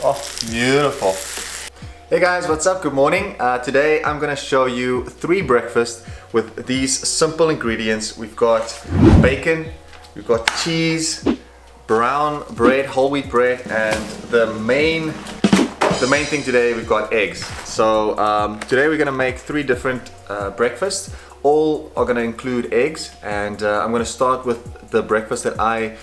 Oh, beautiful. Hey guys, what's up? Good morning. Today I'm gonna show you 3 breakfasts with these simple ingredients. We've got bacon, we've got cheese, brown bread, whole wheat bread, and the main thing today, we've got eggs. So today we're gonna make 3 different breakfasts. All are gonna include eggs, and I'm gonna start with the breakfast that I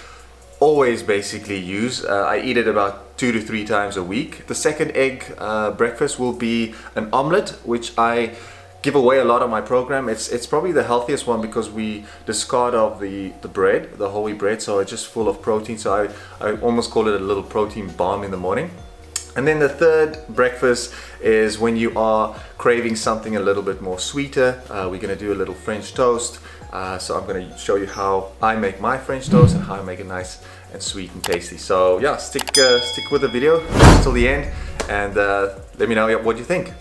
always basically use. I eat it about 2 to 3 times a week. The second egg breakfast will be an omelette, which I give away a lot on my program. It's probably the healthiest one because we discard of the bread, the whole wheat bread, so it's just full of protein. So I almost call it a little protein bomb in the morning. And then the third breakfast is when you are craving something a little bit more sweeter. We're gonna do a little French toast. So I'm going to show you how I make my French toast and how I make it nice and sweet and tasty. So yeah, stick with the video until the end, and let me know what you think.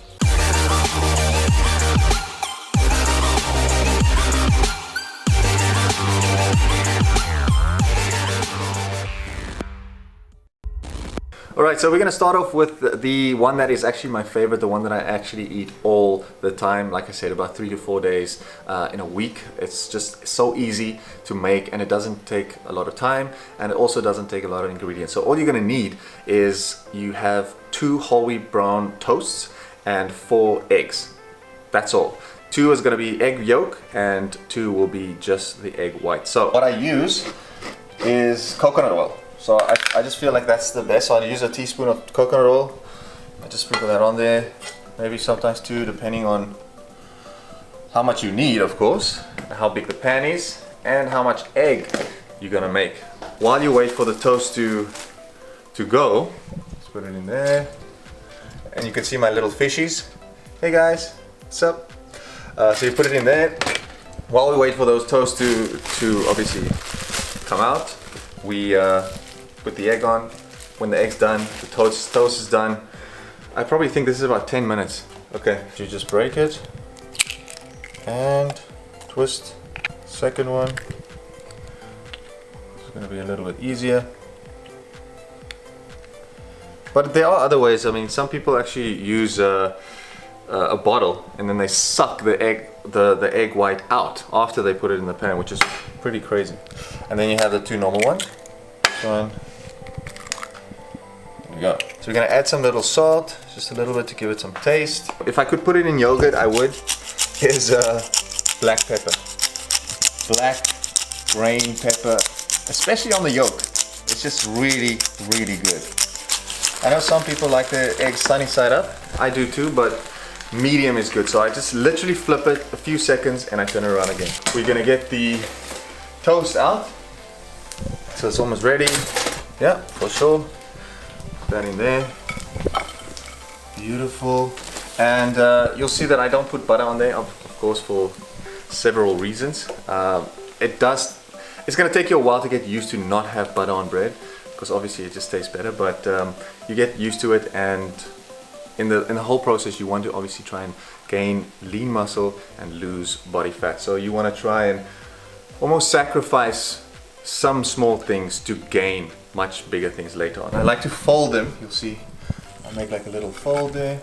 Alright, so we're going to start off with the one that is actually my favorite, the one that I actually eat all the time. Like I said, about 3 to 4 days in a week. It's just so easy to make, and it doesn't take a lot of time, and it also doesn't take a lot of ingredients. So all you're going to need is you have 2 whole wheat brown toasts and 4 eggs. That's all. 2 is going to be egg yolk and 2 will be just the egg white. So what I use is coconut oil. So I just feel like that's the best. So I'll use a teaspoon of coconut oil. I just sprinkle that on there. Maybe sometimes 2, depending on how much you need, of course, how big the pan is, and how much egg you're gonna make. While you wait for the toast to go, let's put it in there. And you can see my little fishies. Hey guys, what's up? So you put it in there. While we wait for those toasts to obviously come out, we put the egg on. When the egg's done, the toast is done. I probably think this is about 10 minutes. Okay, you just break it and twist. Second one. It's gonna be a little bit easier. But there are other ways. I mean, some people actually use a bottle and then they suck the egg white out after they put it in the pan, which is pretty crazy. And then you have the 2 normal ones. One. There we go. So we're gonna add some little salt, just a little bit to give it some taste. If I could put it in yogurt, I would. Here's black pepper. Black grain pepper, especially on the yolk. It's just really, really good. I know some people like the eggs sunny side up. I do too, but medium is good. So I just literally flip it a few seconds and I turn it around again. We're gonna get the toast out. So it's almost ready. Yeah, for sure. Put that in there. Beautiful. And you'll see that I don't put butter on there, of course, for several reasons. It's gonna take you a while to get used to not have butter on bread, because obviously it just tastes better, but you get used to it, and in the whole process you want to obviously try and gain lean muscle and lose body fat. So you want to try and almost sacrifice some small things to gain much bigger things later on. I like to fold them. You'll see I make like a little fold there,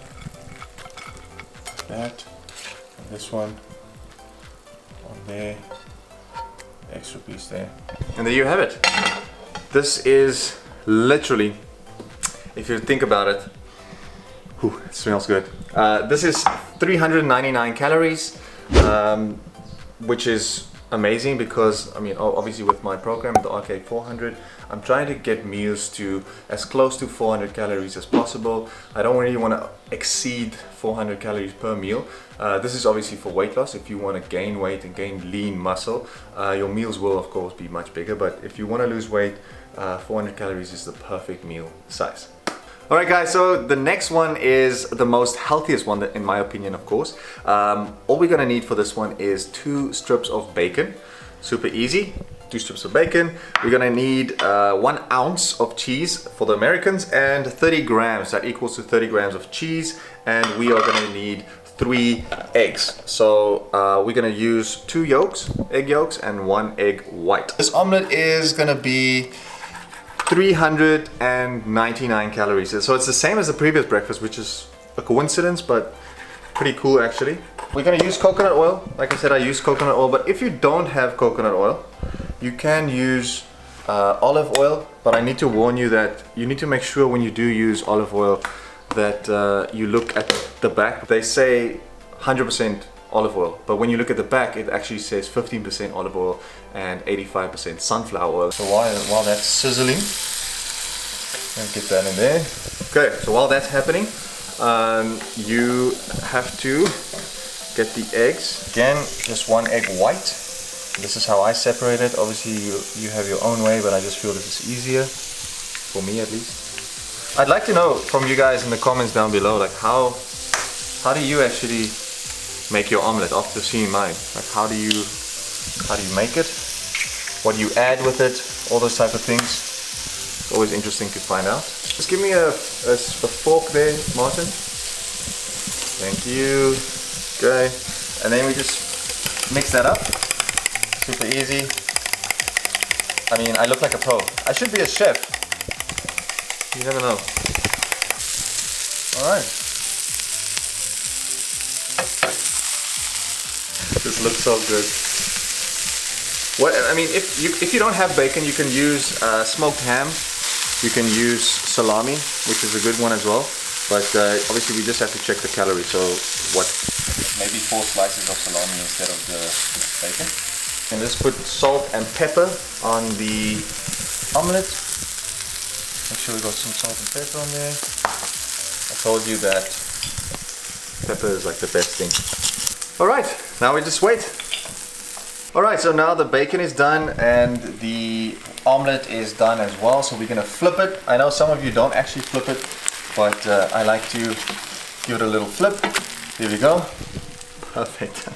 like that, and this one on there, extra piece there, and there you have it. This is literally, if you think about it, it smells good. This is 399 calories, which is amazing because, I mean, obviously with my program, the Arcade 400, I'm trying to get meals to as close to 400 calories as possible. I don't really want to exceed 400 calories per meal. This is obviously for weight loss. If you want to gain weight and gain lean muscle, your meals will of course be much bigger, but if you want to lose weight, 400 calories is the perfect meal size. Alright guys, so the next one is the most healthiest one, in my opinion, of course. All we're gonna need for this one is 2 strips of bacon. Super easy. 2 strips of bacon. We're gonna need 1 ounce of cheese for the Americans and 30 grams. That equals to 30 grams of cheese. And we are gonna need 3 eggs. So we're gonna use 2 yolks, egg yolks, and 1 egg white. This omelette is gonna be 399 calories. So it's the same as the previous breakfast, which is a coincidence, but pretty cool actually. We're gonna use coconut oil. Like I said, I use coconut oil, but if you don't have coconut oil, you can use olive oil. But I need to warn you that you need to make sure when you do use olive oil that you look at the back. They say 100% olive oil, but when you look at the back, it actually says 15% olive oil and 85% sunflower oil. So while that's sizzling, let's get that in there. Okay, so while that's happening, you have to get the eggs. Again, just one egg white. This is how I separate it. Obviously you have your own way, but I just feel this is easier, for me at least. I'd like to know from you guys in the comments down below, like how do you actually make your omelette after seeing mine? Like how do you make it? What do you add with it? All those type of things. It's always interesting to find out. Just give me a fork there, Martin. Thank you. Okay. And then we just mix that up. Super easy. I mean, I look like a pro. I should be a chef. You never know. Alright. This looks so good. What I mean, if you don't have bacon, you can use smoked ham. You can use salami, which is a good one as well. But obviously, we just have to check the calories. So what? Maybe 4 slices of salami instead of the bacon. And just put salt and pepper on the omelette. Make sure we got some salt and pepper on there. I told you that pepper is like the best thing. Alright, now we just wait. Alright, so now the bacon is done and the omelette is done as well. So we're going to flip it. I know some of you don't actually flip it, but I like to give it a little flip. Here we go. Perfect.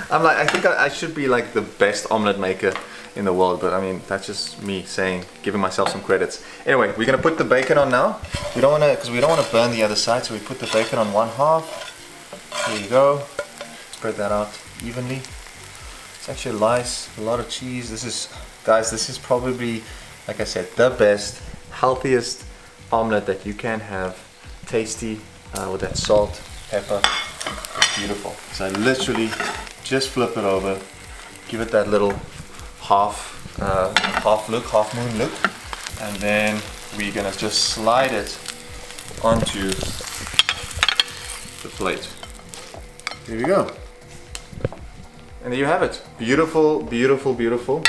I think I should be like the best omelette maker in the world, but I mean, that's just me saying, giving myself some credits. Anyway, we're going to put the bacon on now. We don't want to, because we don't want to burn the other side, so we put the bacon on one half. There you go. Spread that out evenly. It's actually nice, a lot of cheese. This is, guys, this is probably, like I said, the best, healthiest omelette that you can have. Tasty, with that salt, pepper, beautiful. So I literally just flip it over, give it that little half moon look, and then we're gonna just slide it onto the plate. Here we go. And there you have it. Beautiful, beautiful, beautiful.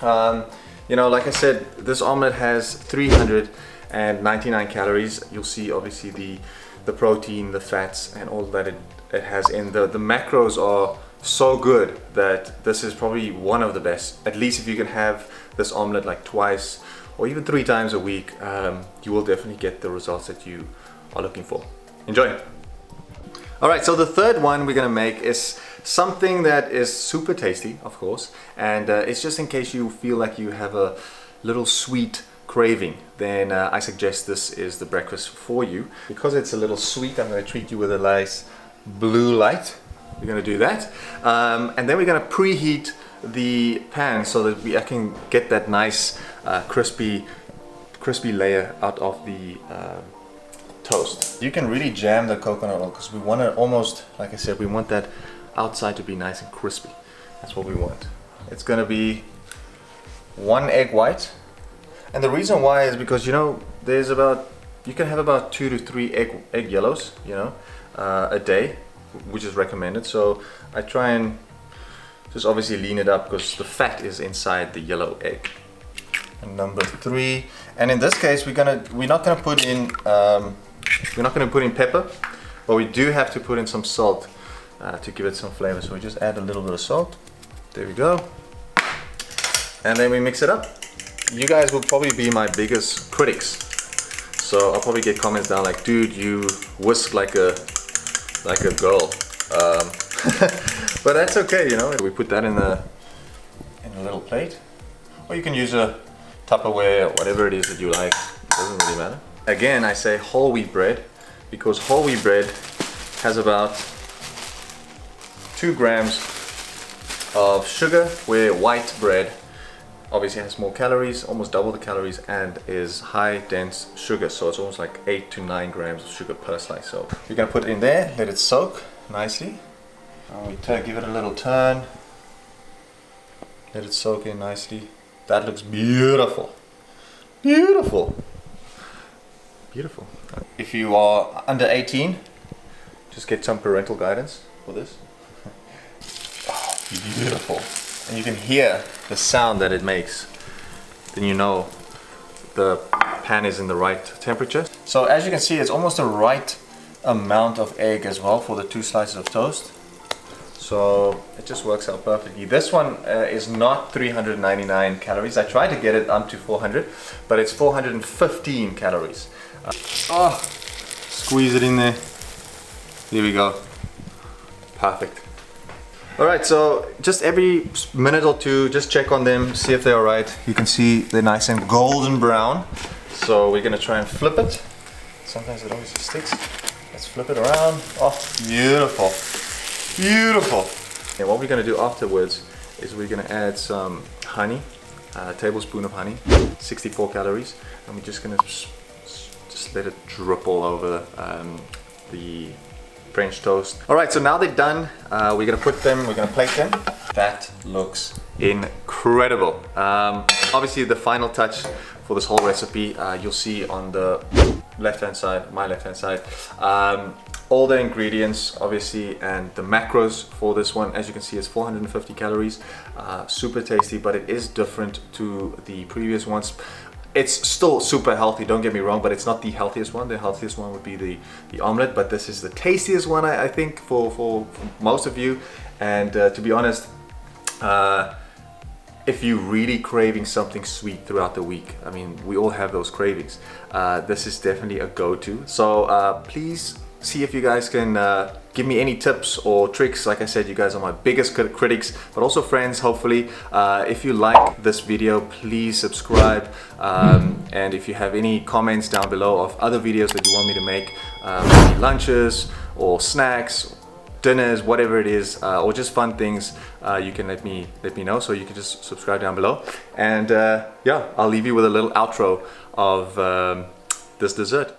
You know, like I said, this omelette has 399 calories. You'll see obviously the protein, the fats, and all that it has in. The macros are so good that this is probably one of the best. At least if you can have this omelette like twice or even 3 times a week, you will definitely get the results that you are looking for. Enjoy. Alright, so the third one we're gonna make is something that is super tasty, of course, and it's just in case you feel like you have a little sweet craving, then I suggest this is the breakfast for you. Because it's a little sweet, I'm going to treat you with a nice blue light. We're going to do that, and then we're going to preheat the pan so that I can get that nice crispy layer out of the toast. You can really jam the coconut oil because we want it almost, like I said, we want that outside to be nice and crispy. That's what we want. It's going to be 1 egg white. And the reason why is because, you know, there's about, you can have about 2 to 3 egg yellows, you know, a day, which is recommended. So I try and just obviously lean it up because the fat is inside the yellow egg. And number 3, and in this case we're not gonna put in pepper, but we do have to put in some salt to give it some flavor. So we just add a little bit of salt. There we go. And then we mix it up. You guys will probably be my biggest critics, so I'll probably get comments down like, dude, you whisk like a girl, but that's okay, you know. We put that in a little plate, or you can use a Tupperware or whatever it is that you like. It doesn't really matter. Again, I say whole wheat bread because whole wheat bread has about 2 grams of sugar, where white bread obviously has more calories, almost double the calories, and is high dense sugar, so it's almost like 8 to 9 grams of sugar per slice. So you're gonna put it in there, let it soak nicely. We give it a little turn, let it soak in nicely. That looks beautiful, beautiful, beautiful. If you are under 18, just get some parental guidance for this. Oh, beautiful. And you can hear the sound that it makes, then you know the pan is in the right temperature. So as you can see, it's almost the right amount of egg as well for the 2 slices of toast. So it just works out perfectly. This one is not 399 calories. I tried to get it up to 400, but it's 415 calories. Squeeze it in there. There we go. Perfect. Alright, so just every minute or two, just check on them, see if they're alright. You can see they're nice and golden brown. So we're going to try and flip it. Sometimes it obviously sticks. Let's flip it around. Oh, beautiful. Beautiful. And what we're going to do afterwards is we're going to add some honey, a tablespoon of honey, 64 calories. And we're just going to just let it drip all over the French toast. Alright, so now they're done. We're gonna put them, we're gonna plate them. That looks incredible. Obviously the final touch for this whole recipe, you'll see on the left hand side, my left hand side, all the ingredients obviously, and the macros for this one. As you can see, it's 450 calories, super tasty, but it is different to the previous ones. It's still super healthy, don't get me wrong, but it's not the healthiest one. The healthiest one would be the omelette, but this is the tastiest one, I think, for most of you. And to be honest, if you're really craving something sweet throughout the week, I mean, we all have those cravings. This is definitely a go-to. So please see if you guys can give me any tips or tricks. Like I said, you guys are my biggest critics, but also friends, hopefully. If you like this video, please subscribe. And if you have any comments down below of other videos that you want me to make, maybe lunches or snacks, dinners, whatever it is, or just fun things, you can let me know. So you can just subscribe down below. And yeah, I'll leave you with a little outro of this dessert.